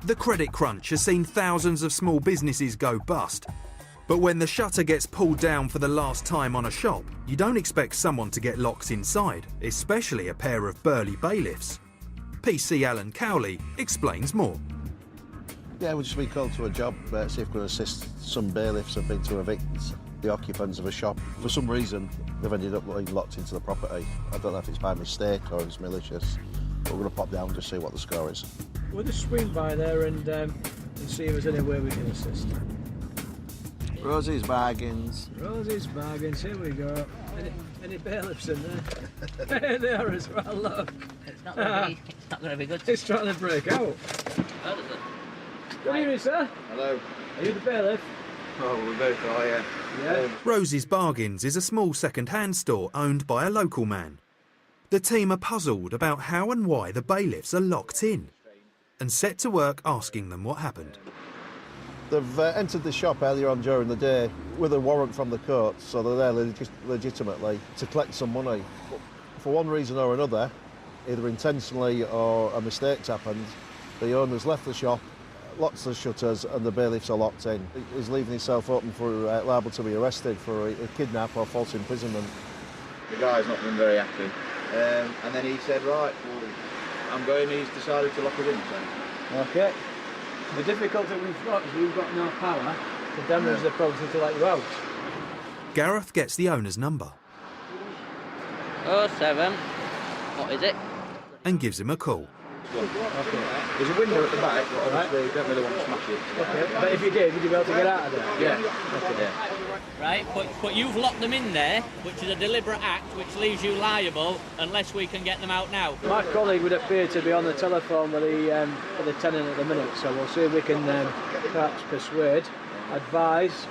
The credit crunch has seen thousands of small businesses go bust. But when the shutter gets pulled down for the last time on a shop, you don't expect someone to get locked inside, especially a pair of Burly Bailiffs. PC Alan Cowley explains more. Yeah, we've just been called to a job, see if we can assist some bailiffs have been to evict the occupants of a shop. For some reason, they've ended up being locked into the property. I don't know if it's by mistake or it's malicious, but we're going to pop down to see what the score is. We'll just swing by there and see if there's any way we can assist. Rosie's Bargains. Rosie's Bargains, here we go. Any bailiffs in there? Hey, they are as well, look. It's not going to be good. It's trying to break out. Good evening, sir. Hello. Are you the bailiff? Oh, we both are, yeah. Yeah. Rosie's Bargains is a small second-hand store owned by a local man. The team are puzzled about how and why the bailiffs are locked in and set to work asking them what happened. They've entered the shop earlier on during the day with a warrant from the court, so they're there legitimately to collect some money. But for one reason or another, either intentionally or a mistake's happened, the owner's left the shop, locked the shutters, and the bailiffs are locked in. He's leaving himself open for liable to be arrested for a kidnap or false imprisonment. The guy's not been very happy, and then he said, right, well, I'm going. He's decided to lock us in. So. Okay. The difficulty we've got is we've got no power to damage the property to let you out. Gareth gets the owner's number 07. What is it? and gives him a call. Okay. There's a window at the back, but obviously you don't really want to smash it. Okay. But if you did, would you be able to get out of there? Yeah. Okay. Yeah. Right, but you've locked them in there, which is a deliberate act which leaves you liable unless we can get them out now. My colleague would appear to be on the telephone with the tenant at the minute, so we'll see if we can perhaps persuade, advise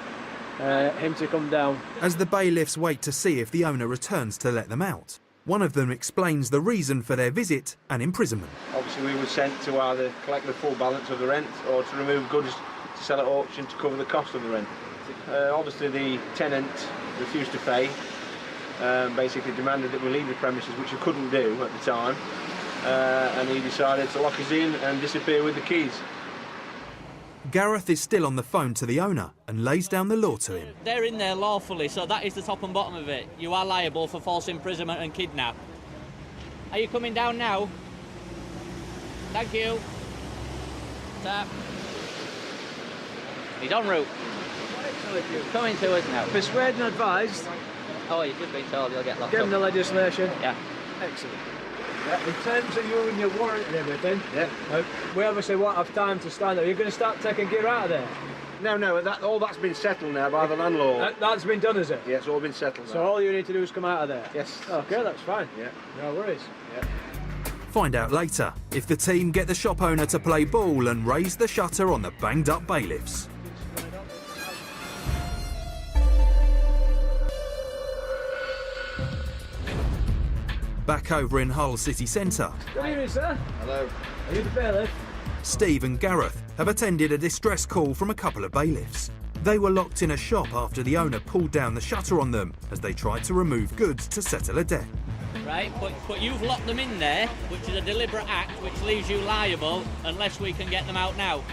him to come down. As the bailiffs wait to see if the owner returns to let them out, one of them explains the reason for their visit and imprisonment. Obviously we were sent to either collect the full balance of the rent or to remove goods to sell at auction to cover the cost of the rent. Obviously the tenant refused to pay, basically demanded that we leave the premises, which we couldn't do at the time, and he decided to lock us in and disappear with the keys. Gareth is still on the phone to the owner and lays down the law to him. They're in there lawfully, so that is the top and bottom of it. You are liable for false imprisonment and kidnap. Are you coming down now? Thank you. Tap. He's en route. Coming to us now. Persuade and advised. Oh, you've just been told you'll get locked Give up. him the legislation. Yeah. Excellent. In terms of you and your warrant and everything, we obviously won't have time to stand there. You're going to start taking gear out of there? No, all that's been settled now by the landlord. That's been done, is it? Yeah, it's all been settled now. So all you need to do is come out of there? Yes. Okay, that's fine. Yeah. No worries. Yeah. Find out later if the team get the shop owner to play ball and raise the shutter on the banged up bailiffs. Back over in Hull city centre, Good evening, sir. Hello. Are you the bailiff? Steve and Gareth have attended a distress call from a couple of bailiffs. They were locked in a shop after the owner pulled down the shutter on them as they tried to remove goods to settle a debt. Right, but you've locked them in there, which is a deliberate act which leaves you liable unless we can get them out now.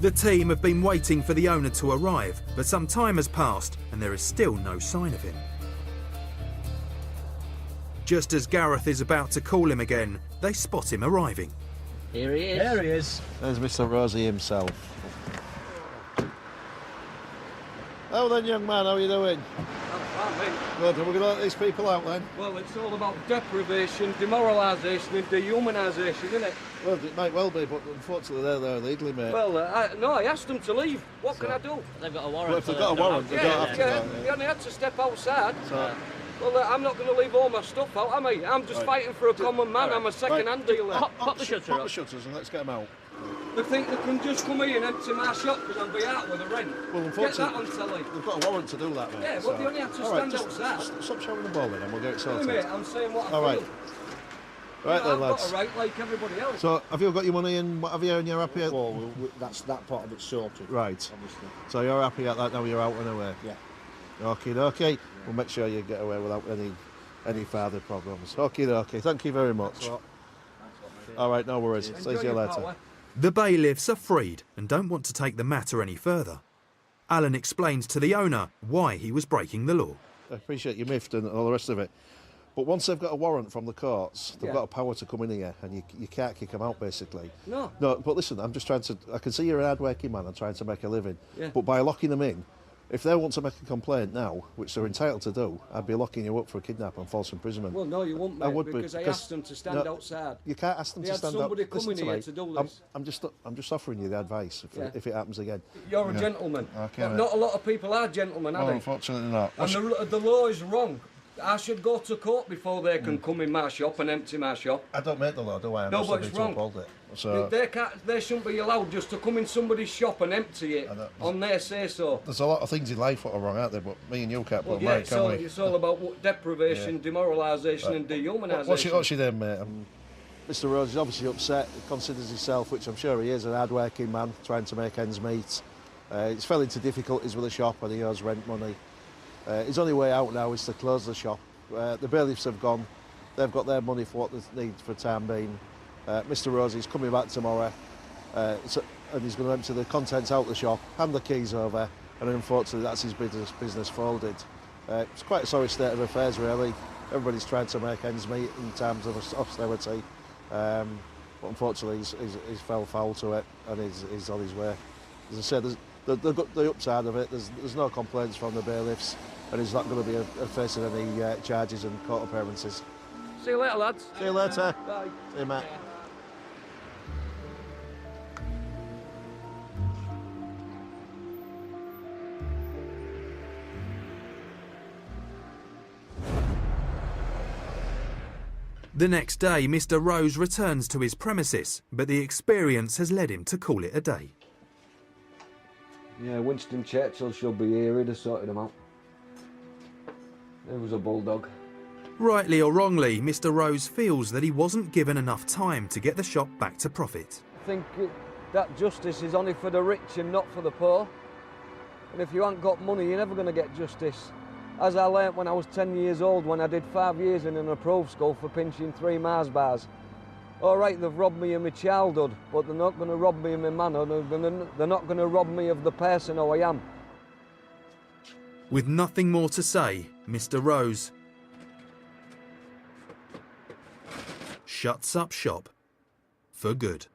The team have been waiting for the owner to arrive, but some time has passed and there is still no sign of him. Just as Gareth is about to call him again, they spot him arriving. Here he is. There he is. There's Mr. Rosie himself. Oh then, young man, how are you doing? Good, are we going to let these people out then? Well, it's all about deprivation, demoralisation and dehumanisation, isn't it? Well, it might well be, but unfortunately they're there illegally, mate. Well, no, I asked them to leave. What can I do? They've got a warrant. Well, if they've got a warrant, they don't have to. They only had to step outside. So, Well, I'm not going to leave all my stuff out, am I? I'm just fighting for a common man. I'm a second-hand dealer. Pop the shutter pop up. the shutters and let's get them out. They think they can just come here and empty my shop because I'll be out with a rent. Well, Get that unfortunately, on telly. they've got a warrant to do that, mate. Yeah, well, they only have to All right, stand just outside. Stop showing the ball then and we'll get it Hey, sorted. mate, I'm saying what I All right. feel. Right then, I've got lads. a right like everybody else. So, have you got your money and what have you, and you're happy at... Well, that's that part of it sorted. Right. Obviously. So you're happy at that now, you're out and away? Yeah. Okay. We'll make sure you get away without any further problems. Okay. Thank you very much. Well, All right, no worries. See Enjoy you your later. power. The bailiffs are freed and don't want to take the matter any further. Alan explains to the owner why he was breaking the law. I appreciate your miffed and all the rest of it. But once they've got a warrant from the courts, they've Yeah. got a power to come in here, and you can't kick them out, basically. No. No, but listen, I'm just trying to... I can see you're an hard-working man and trying to make a living. Yeah. But by locking them in, if they want to make a complaint now, which they're entitled to do, I'd be locking you up for a kidnap and false imprisonment. Well, no, you won't, I mate, would be, because I because- asked them to stand no, outside. You can't ask them They to had stand somebody up. coming Listen here me, to do I'm, this. I'm just offering you the advice Yeah. if it happens again. You're a Yeah. gentleman. Okay, But mate. not a lot of people are gentlemen, are they? unfortunately not. And the law is wrong. I should go to court before they can come in my shop and empty my shop. I don't make the law, do I? I'm No, just but it's somebody to wrong. uphold it. So They shouldn't be allowed just to come in somebody's shop and empty it I know. on their say-so. there's a lot of things in life that are wrong, aren't there? But me and you can't Well, put yeah, mine, it's can all, we? it's all about deprivation, demoralisation and dehumanisation. What's your name, mate? Mr. Rose is obviously upset. He considers himself, which I'm sure he is, an hard-working man trying to make ends meet. He's fell into difficulties with the shop and he owes rent money. His only way out now is to close the shop. The bailiffs have gone. They've got their money for what they need for the time being. Mr. Rose is coming back tomorrow and he's going to empty the contents out the shop, hand the keys over, and unfortunately that's his business folded. It's quite a sorry state of affairs, really. Everybody's trying to make ends meet in times of austerity. But unfortunately he's fell foul to it and he's on his way. As I said, there's the upside of it, there's no complaints from the bailiffs and he's not going to be facing any charges and court appearances. See you later, lads. See you later. Bye. See you, mate. The next day, Mr. Rose returns to his premises, but the experience has led him to call it a day. Yeah, Winston Churchill should be here. He'd have sorted him out. There was a bulldog. Rightly or wrongly, Mr. Rose feels that he wasn't given enough time to get the shop back to profit. I think that justice is only for the rich and not for the poor. And if you haven't got money, you're never going to get justice. As I learnt when I was 10 years old, when I did 5 years in an approved school for pinching 3 Mars bars. All right, they've robbed me of my childhood, but they're not going to rob me of my manhood. They're not going to rob me of the person who I am. With nothing more to say, Mr. Rose shuts up shop for good.